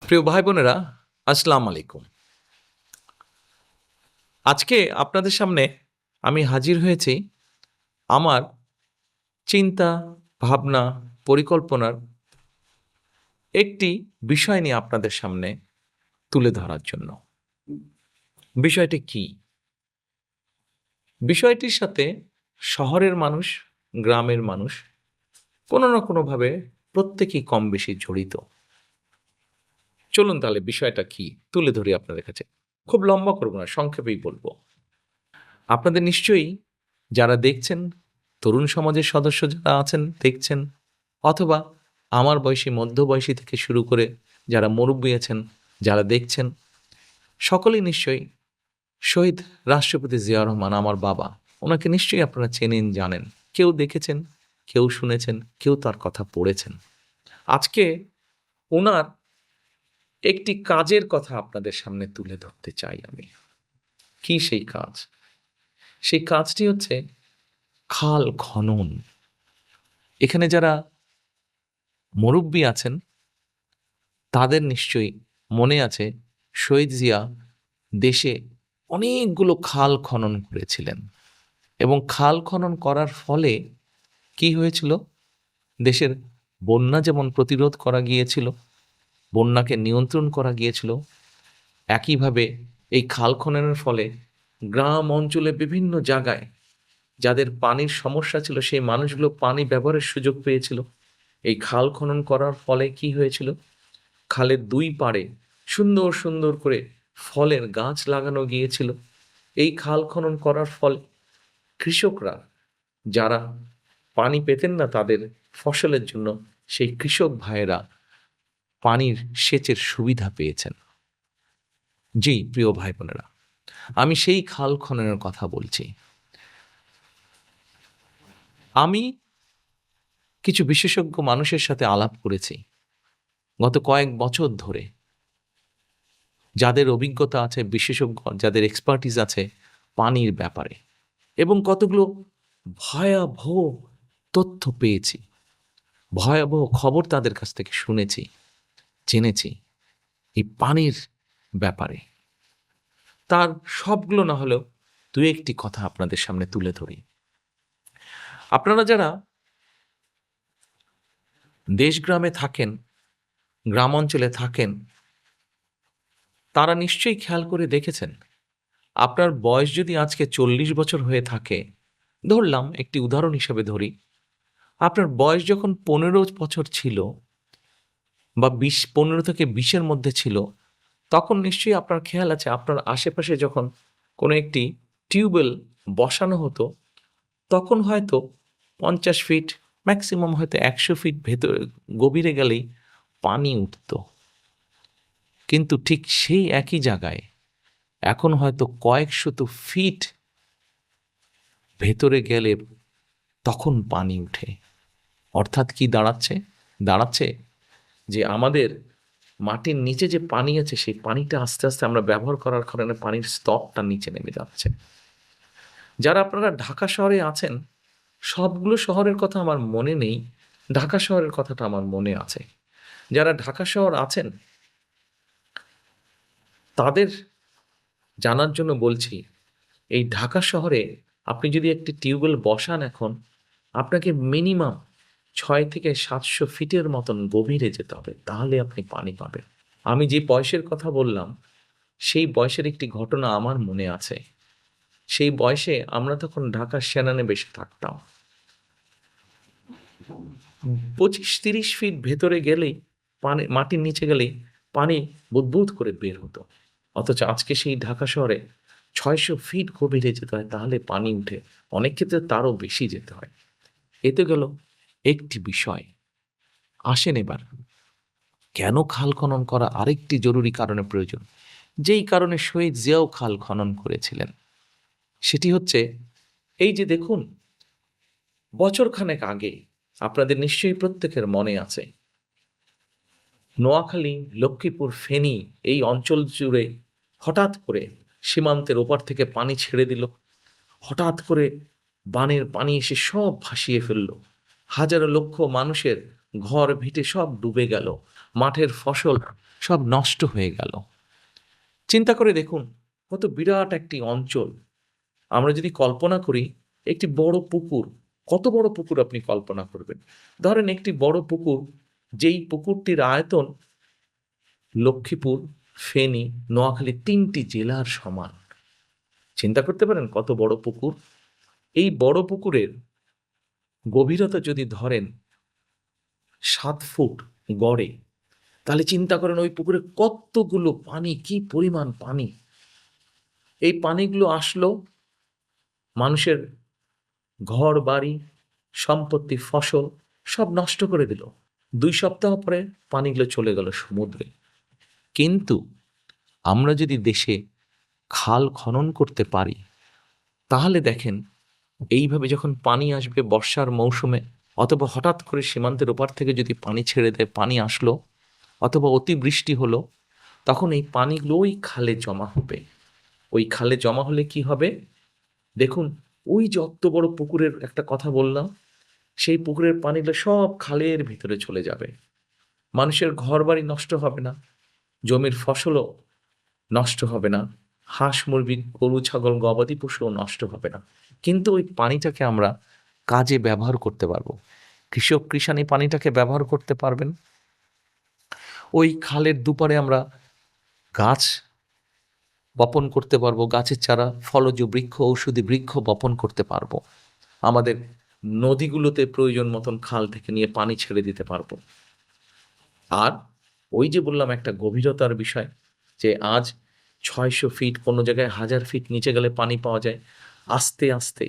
প্রিয় ভাই বোনেরা, আসসালামু আলাইকুম। আজকে আপনাদের সামনে আমি হাজির হয়েছি আমার চিন্তা, ভাবনা, পরিকল্পনার একটি বিষয় নিয়ে আপনাদের সামনে তুলে ধরার জন্য। বিষয়টি কি? বিষয়টির সাথে শহরের মানুষ, গ্রামের মানুষ কোনো না কোনোভাবে প্রত্যেকেই কম বেশি জড়িত। চলুন তাহলে বিষয়টা কি তুলে ধরি আপনাদের কাছে। খুব লম্বা করব না, সংক্ষেপেই বলব। আপনাদের নিশ্চয়ই যারা দেখছেন, তরুণ সমাজের সদস্য যারা আছেন দেখছেন, অথবা আমার বয়সী, মধ্যবয়সী থেকে শুরু করে যারা মুরব্বী আছেন, যারা দেখছেন, সকলেই নিশ্চয়ই শহীদ রাষ্ট্রপতি জিয়া রহমান আমার বাবা, ওনাকে নিশ্চয়ই আপনারা চেনেন, জানেন। কেউ দেখেছেন, কেউ শুনেছেন, কেউ তার কথা পড়েছেন। আজকে ওনার একটি কাজের কথা আপনাদের সামনে তুলে ধরতে চাই আমি। কি সেই কাজ? সেই কাজটি হচ্ছে খাল খনন। এখানে যারা মুরব্বী আছেন তাদের নিশ্চয়ই মনে আছে শহীদ জিয়া দেশে অনেকগুলো খাল খনন করেছিলেন, এবং খাল খনন করার ফলে কি হয়েছিল? দেশের বন্যা যেমন প্রতিরোধ করা গিয়েছিল, বন্যাকে নিয়ন্ত্রণ করা গিয়েছিল, একইভাবে এই খাল খননের ফলে গ্রাম অঞ্চলে বিভিন্ন জায়গায় যাদের পানির সমস্যা ছিল সেই মানুষগুলো পানি ব্যবহারের সুযোগ পেয়েছিল। এই খাল খনন করার ফলে কি হয়েছিল? খালের দুই পাড়ে সুন্দর সুন্দর করে ফলের গাছ লাগানো গিয়েছিল। এই খাল খনন করার ফলে কৃষকরা যারা পানি পেতেন না তাদের ফসলের জন্য, সেই কৃষক ভাইয়েরা পানির সেচের সুবিধা পেয়েছেন। জি প্রিয় ভাই বোনেরা, আমি সেই খাল খননের কথা বলছি। আমি কিছু বিশেষজ্ঞ মানুষের সাথে আলাপ করেছি গত কয়েক বছর ধরে, যাদের অভিজ্ঞতা আছে, বিশেষজ্ঞ যাদের এক্সপার্টিস আছে পানির ব্যাপারে, এবং কতগুলো ভয়াবহ তথ্য পেয়েছি, ভয়াবহ খবর তাদের কাছ থেকে শুনেছি, জেনেছি এই পানির ব্যাপারে। তার সবগুলো না হলেও দু একটি কথা আপনাদের সামনে তুলে ধরি। আপনারা যারা দেশগ্রামে থাকেন, গ্রাম অঞ্চলে থাকেন, তারা নিশ্চয়ই খেয়াল করে দেখেছেন, আপনার বয়স যদি আজকে 40 বছর হয়ে থাকে, ধরলাম একটি উদাহরণ হিসেবে ধরি, আপনার বয়স যখন 15 বছর ছিল বা 15 থেকে 20-এর মধ্যে ছিল, তখন নিশ্চয়ই আপনার খেয়াল আছে আপনার আশেপাশে যখন কোনো একটি টিউবওয়েল বসানো হতো, তখন হয়তো 50 ফিট, ম্যাক্সিমাম হয়তো 100 ফিট ভেতরে গভীরে গেলেই পানি উঠত। কিন্তু ঠিক সেই একই জায়গায় এখন হয়তো কয়েকশত ফিট ভেতরে গেলে তখন পানি উঠে। অর্থাৎ কি দাঁড়াচ্ছে? দাঁড়াচ্ছে যে আমাদের মাটির নিচে যে পানি আছে সেই পানিটা আস্তে আস্তে আমরা ব্যবহার করার কারণে পানির স্তরটা নিচে নেমে যাচ্ছে। যারা আপনারা ঢাকা শহরে আছেন, সবগুলো শহরের কথা আমার মনে নেই, ঢাকা শহরের কথাটা আমার মনে আছে। যারা ঢাকা শহর আছেন তাদের জানার জন্য বলছি, এই ঢাকা শহরে আপনি যদি একটি টিউবওয়েল বসান এখন, আপনাকে মিনিমাম 600 থেকে 700 ফিটের মতন গভীরে যেতে হবে, তাহলে আপনি পানি পাবেন। আমি যে বয়সের কথা বললাম সেই বয়সের একটি ঘটনা আমার মনে আছে। সেই বয়সে আমরা তখন ঢাকার সেনানে বেশি থাকতাম। 25-30 ফিট ভেতরে গেলেই পানি, মাটির নিচে গেলেই পানি বুদবুদ করে বের হতো। অথচ আজকে সেই ঢাকা শহরে 600 ফিট গভীরে যেতে হয়, তাহলে পানি উঠে। অনেক ক্ষেত্রে তারও বেশি যেতে হয়। এতে গেল একটি বিষয়। আসেন এবার, কেন খাল খনন করা আরেকটি জরুরি কারণে প্রয়োজন, যেই কারণে শহীদ জিয়াও খাল খনন করেছিলেন। সেটি হচ্ছে এই যে দেখুন, বছরখানেক আগে আপনাদের নিশ্চয়ই প্রত্যেকের মনে আছে, নোয়াখালী, লক্ষ্মীপুর, ফেনী এই অঞ্চল জুড়ে হঠাৎ করে সীমান্তের ওপার থেকে পানি ছেড়ে দিল। হঠাৎ করে বানের পানি এসে সব ভাসিয়ে ফেলল। হাজারো লক্ষ মানুষের ঘর ভিটে সব ডুবে গেল। মাঠের ফসল সব নষ্ট হয়ে গেল। চিন্তা করে দেখুন কত বিরাট একটি অঞ্চল। আমরা যদি কল্পনা করি একটি বড় পুকুর, কত বড় পুকুর আপনি কল্পনা করবেন? ধরেন একটি বড় পুকুর, যেই পুকুরটির আয়তন লক্ষ্মীপুর, ফেনী, নোয়াখালী ৩টি জেলার সমান। চিন্তা করতে পারেন কত বড় পুকুর? এই বড় পুকুরের গভীরতা যদি ধরেন ৭ ফুট গড়ে, তাহলে চিন্তা করেন ওই পুকুরে কতগুলো পানি, কি পরিমাণ পানি! এই পানিগুলো আসলো, মানুষের ঘর বাড়ি, সম্পত্তি, ফসল সব নষ্ট করে দিল। ২ সপ্তাহ পরে পানিগুলো চলে গেল সমুদ্রে। কিন্তু আমরা যদি দেশে খাল খনন করতে পারি, তাহলে দেখেন এইভাবে যখন পানি আসবে বর্ষার মৌসুমে, অথবা হঠাৎ করে সীমান্তের ওপার থেকে যদি পানি ছেড়ে দেয়, পানি আসলো অথবা অতিবৃষ্টি হলো, তখন এই পানিগুলো ওই খালে জমা হবে। ওই খালে জমা হলে কি হবে? দেখুন, ওই যে অত বড় পুকুরের একটা কথা বললাম, সেই পুকুরের পানিগুলো সব খালের ভিতরে চলে যাবে। মানুষের ঘর বাড়ি নষ্ট হবে না, জমির ফসলও নষ্ট হবে না, হাঁস মুরগি, গরু ছাগল, গবাদি পশুও নষ্ট হবে না। কিন্তু ওই পানিটাকে আমরা কাজে ব্যবহার করতে পারবো। কৃষাণ এই পানিটাকে ব্যবহার করতে পারবেন। ওই খালের দুপারে আমরা গাছ বপন করতে পারবো, গাছের চারা, ফলজ বৃক্ষ, ঔষধি বৃক্ষ বপন করতে পারবো। আমাদের নদীগুলোতে প্রয়োজন মতন খাল থেকে নিয়ে পানি ছেড়ে দিতে পারবো। আর ওই যে বললাম একটা গভীরতার বিষয়, যে আজ ৬০০ ফিট, কোনো জায়গায় ১০০০ ফিট নিচে গেলে পানি পাওয়া যায়। আস্তে আস্তে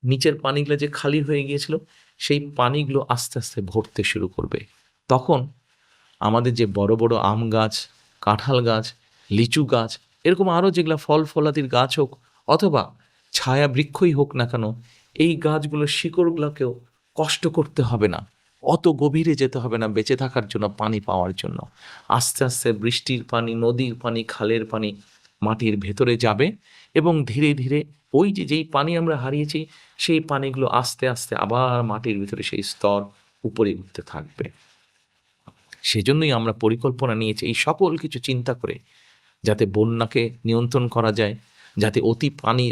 নিচের পানিগুলো যে খালি হয়ে গিয়েছিল, সেই পানিগুলো আস্তে আস্তে ভরতে শুরু করবে। তখন আমাদের যে বড় বড় আম গাছ, কাঁঠাল গাছ, লিচু গাছ, এরকম আরও যেগুলো ফল ফলাদির গাছ হোক অথবা ছায়া বৃক্ষই হোক না কেন, এই গাছগুলোর শিকড়গুলোকেও কষ্ট করতে হবে না, অত গভীরে যেতে হবে না বেঁচে থাকার জন্য, পানি পাওয়ার জন্য। আস্তে আস্তে বৃষ্টির পানি, নদীর পানি, খালের পানি মাটির ভেতরে যাবে এবং ধীরে ধীরে ওই যে যেই পানি আমরা হারিয়েছি, সেই পানিগুলো আস্তে আস্তে আবার মাটির ভিতরে সেই স্তর উপরে উঠতে থাকবে। সেজন্যই আমরা পরিকল্পনা নিয়েছি এই সকল কিছু চিন্তা করে, যাতে বন্যাকে নিয়ন্ত্রণ করা যায়, যাতে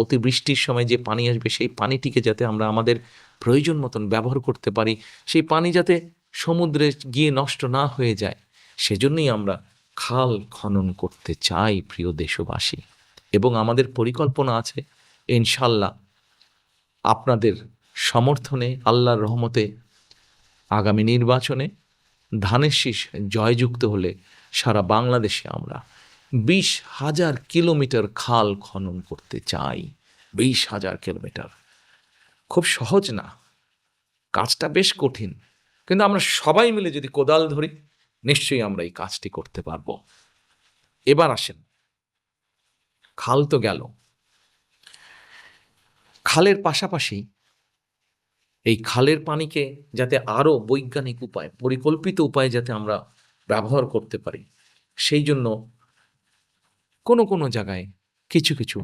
অতিবৃষ্টির সময় যে পানি আসবে সেই পানিটিকে যাতে আমরা আমাদের প্রয়োজন মতন ব্যবহার করতে পারি, সেই পানি যাতে সমুদ্রে গিয়ে নষ্ট না হয়ে যায়। সেজন্যই আমরা খাল খনন করতে চাই, প্রিয় দেশবাসী। এবং আমাদের পরিকল্পনা আছে, ইনশাল্লাহ আপনাদের সমর্থনে, আল্লাহর রহমতে আগামী নির্বাচনে ধানের শীষ জয়যুক্ত হলে সারা বাংলাদেশে আমরা ২০,০০০ কিলোমিটার খাল খনন করতে চাই। ২০,০০০ কিলোমিটার খুব সহজ না, কাজটা বেশ কঠিন, কিন্তু আমরা সবাই মিলে যদি কোদাল ধরি, নিশ্চয়ই আমরা এই কাজটি করতে পারবো। এবার আসেন, খাল তো গেল, খালের পাশাপাশি এই খালের পানিকে যাতে আরও বৈজ্ঞানিক উপায়, পরিকল্পিত উপায়ে যাতে আমরা ব্যবহার করতে পারি, সেই জন্য কোনো কোনো জায়গায় কিছু কিছু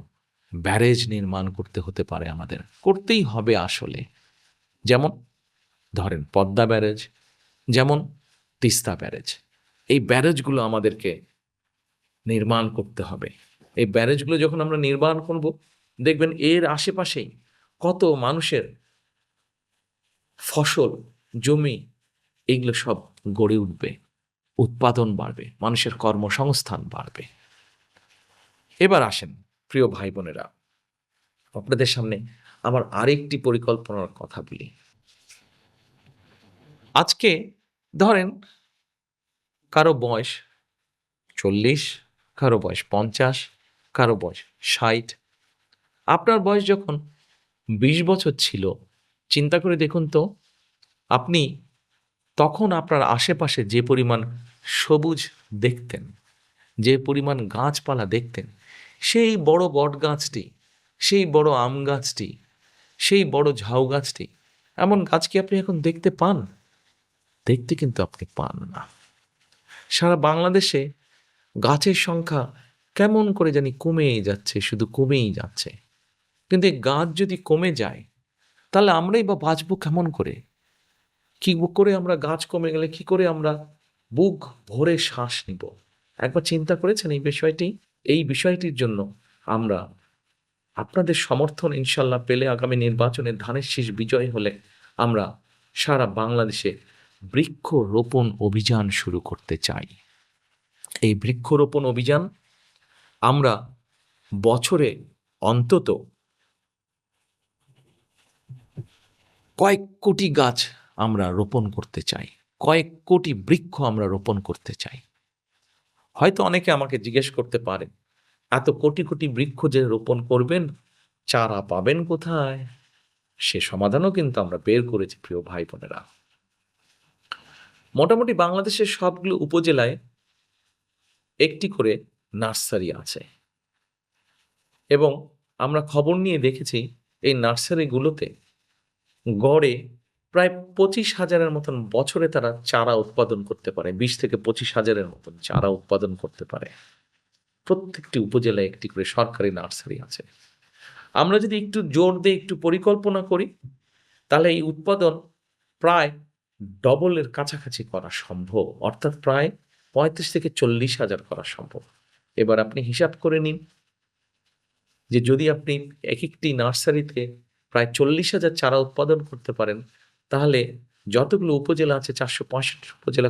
ব্যারেজ নির্মাণ করতে হতে পারে, আমাদের করতেই হবে আসলে। যেমন ধরেন পদ্মা ব্যারেজ, যেমন তিস্তা ব্যারেজ। এই ব্যারেজগুলো আমাদেরকে নির্মাণ করতে হবে। এই ব্যারেজগুলো যখন আমরা নির্মাণ করব, দেখবেন এর আশেপাশেই কত মানুষের ফসল, জমি, এগুলো সব গড়ে উঠবে, উৎপাদন বাড়বে, মানুষের কর্মসংস্থান বাড়বে। এবার আসেন প্রিয় ভাই বোনেরা, আপনাদের সামনে আমার আরেকটি পরিকল্পনার কথা বলি। আজকে ধরেন কারো বয়স ৪০, কারো বয়স ৫০, কারো বয়স ৬০। আপনার বয়স যখন ২০ বছর ছিল, চিন্তা করে দেখুন তো, আপনি তখন আপনার আশেপাশে যে পরিমাণ সবুজ দেখতেন, যে পরিমাণ গাছপালা দেখতেন, সেই বড় বট গাছটি, সেই বড় আম গাছটি, সেই বড় ঝাউ গাছটি, এমন গাছ কি আপনি এখন দেখতে পান? দেখতে কিন্তু আপনি পান না। সারা বাংলাদেশে গাছের সংখ্যা কেমন করে জানি কমেই যাচ্ছে, শুধু কমেই যাচ্ছে। কিন্তু এই গাছ যদি কমে যায়, তাহলে আমরাই বা বাঁচবো কেমন করে? কি করে আমরা, গাছ কমে গেলে কি করে আমরা বুক ভরে শ্বাস নিব। একবার চিন্তা করেছেন এই বিষয়টির জন্য আমরা আপনাদের সমর্থন ইনশাল্লাহ পেলে আগামী নির্বাচনে ধানের শীষ বিজয় হলে আমরা সারা বাংলাদেশে বৃক্ষরোপণ অভিযান শুরু করতে চাই। এই বৃক্ষরোপণ অভিযান আমরা বছরে অন্তত কয়েক কোটি গাছ আমরা রোপণ করতে চাই, কয়েক কোটি বৃক্ষ আমরা রোপণ করতে চাই। হয়তো অনেকে আমাকে জিজ্ঞেস করতে পারেন, এত কোটি কোটি বৃক্ষ যে রোপণ করবেন, চারা পাবেন কোথায়? সে সমাধানও কিন্তু আমরা বের করেছি প্রিয় ভাই বোনেরা। মোটামুটি বাংলাদেশের সবগুলো উপজেলায় একটি করে নার্সারি আছে এবং আমরা খবর নিয়ে দেখেছি এই নার্সারিগুলোতে গড়ে প্রায় 25,000-এর মতন বছরে তারা চারা উৎপাদন করতে পারে। 20 থেকে 25,000-এর মতন চারা উৎপাদন করতে পারে। প্রত্যেকটি উপজেলায় একটি করে সরকারি নার্সারি আছে। আমরা যদি একটু জোর দিয়ে একটু পরিকল্পনা করি তাহলে এই উৎপাদন প্রায় ডবলের কাছাকাছি করা সম্ভব, অর্থাৎ প্রায় 35 থেকে 40,000 করা সম্ভব। এবার আপনি হিসাব করে নিন যে যদি আপনি এক একটি নার্সারিতে প্রায় 40,000 চারা উৎপাদন করতে পারেন, তাহলে যতগুলো উপজেলা আছে 465 উপজেলা,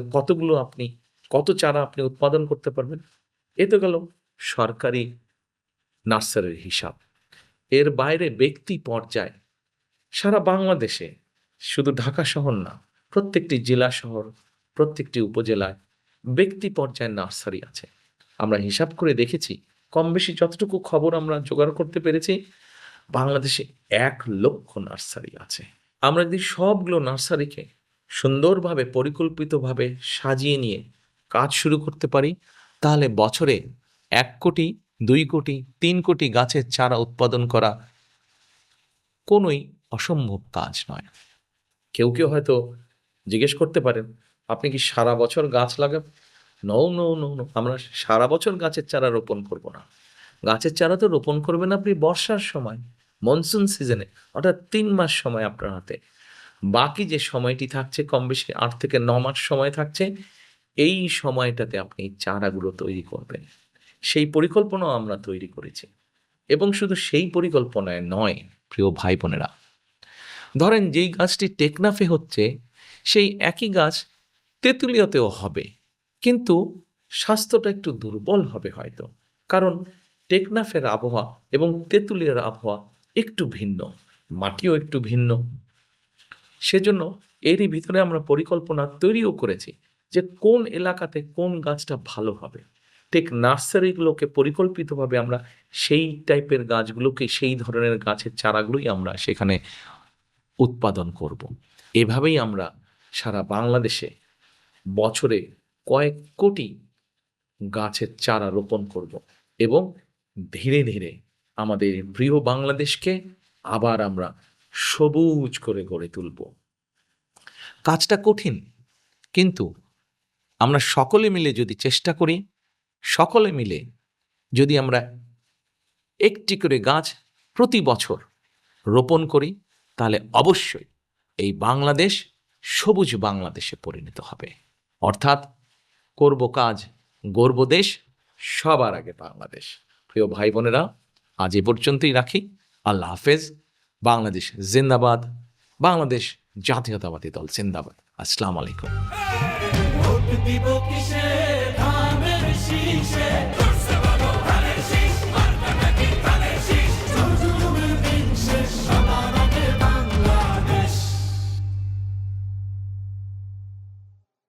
কত চারা আপনি উৎপাদন করতে পারবেন? এ তো গেল সরকারি নার্সারির হিসাব। এর বাইরে ব্যক্তি পর্যায়ে সারা বাংলাদেশে, শুধু ঢাকা শহর না, প্রত্যেকটি জেলা শহর, প্রত্যেকটি উপজেলায় ব্যক্তি পর্যায়ে নার্সারি আছে। আমরা হিসাব করে দেখেছি, কম বেশি যতটুকু খবর আমরা জোগাড় করতে পেরেছি, বাংলাদেশে 1 লক্ষ নার্সারি আছে। আমরা যদি সবগুলো নার্সারিকে সুন্দরভাবে পরিকল্পিতভাবে সাজিয়ে নিয়ে কাজ শুরু করতে পারি, তাহলে বছরে 1 কোটি, 2 কোটি, 3 কোটি গাছের চারা উৎপাদন করা কোনোই অসম্ভব কাজ নয়। কেউ হয়তো জিজ্ঞেস করতে পারেন, আপনি কি সারা বছর গাছ লাগাবেন? নো, আমরা সারা বছর গাছের চারা রোপণ করব না। গাছের চারা তো রোপণ করবেন আপনি বর্ষার সময়, মনসুন সিজনে, অর্থাৎ 3 মাস সময় আপনার হাতে। বাকি যে সময়টি থাকছে, কম বেশি 8 থেকে 9 মাস সময় থাকছে, এই সময়টাতে আপনি চারাগুলো তৈরি করবেন। সেই পরিকল্পনাও আমরা তৈরি করেছি। এবং শুধু সেই পরিকল্পনায় নয় প্রিয় ভাই বোনেরা, ধরেন যেই গাছটি টেকনাফে হচ্ছে সেই একই গাছ তেঁতুলিয়াতেও হবে, কিন্তু স্বাস্থ্যটা একটু দুর্বল হবে হয়তো, কারণ টেকনাফের আবহাওয়া এবং তেঁতুলিয়ার আবহাওয়া একটু ভিন্ন, মাটিও একটু ভিন্ন। সেজন্য এরই ভিতরে আমরা পরিকল্পনা তৈরিও করেছি যে কোন এলাকাতে কোন গাছটা ভালো হবে। ঠিক নার্সারিগুলোকে পরিকল্পিতভাবে আমরা সেই টাইপের গাছগুলোকে, সেই ধরনের গাছের চারাগুলোই আমরা সেখানে উৎপাদন করব। এভাবেই আমরা সারা বাংলাদেশে বছরে কয়েক কোটি গাছের চারা রোপণ করব এবং ধীরে ধীরে আমাদের প্রিয় বাংলাদেশকে আবার আমরা সবুজ করে গড়ে তুলব। কাজটা কঠিন, কিন্তু আমরা সকলে মিলে যদি চেষ্টা করি, সকলে মিলে যদি আমরা একটি করে গাছ প্রতি বছর রোপণ করি, তাহলে অবশ্যই এই বাংলাদেশ সবুজ বাংলাদেশে পরিণত হবে। অর্থাৎ করব কাজ, গর্ব দেশ, সবার আগে বাংলাদেশ। প্রিয় ভাই বোনেরা, আজ এ পর্যন্তই রাখি। আল্লাহ হাফেজ। বাংলাদেশ জিন্দাবাদ, বাংলাদেশ জাতীয়তাবাদী দল জিন্দাবাদ। আসসালামু আলাইকুম।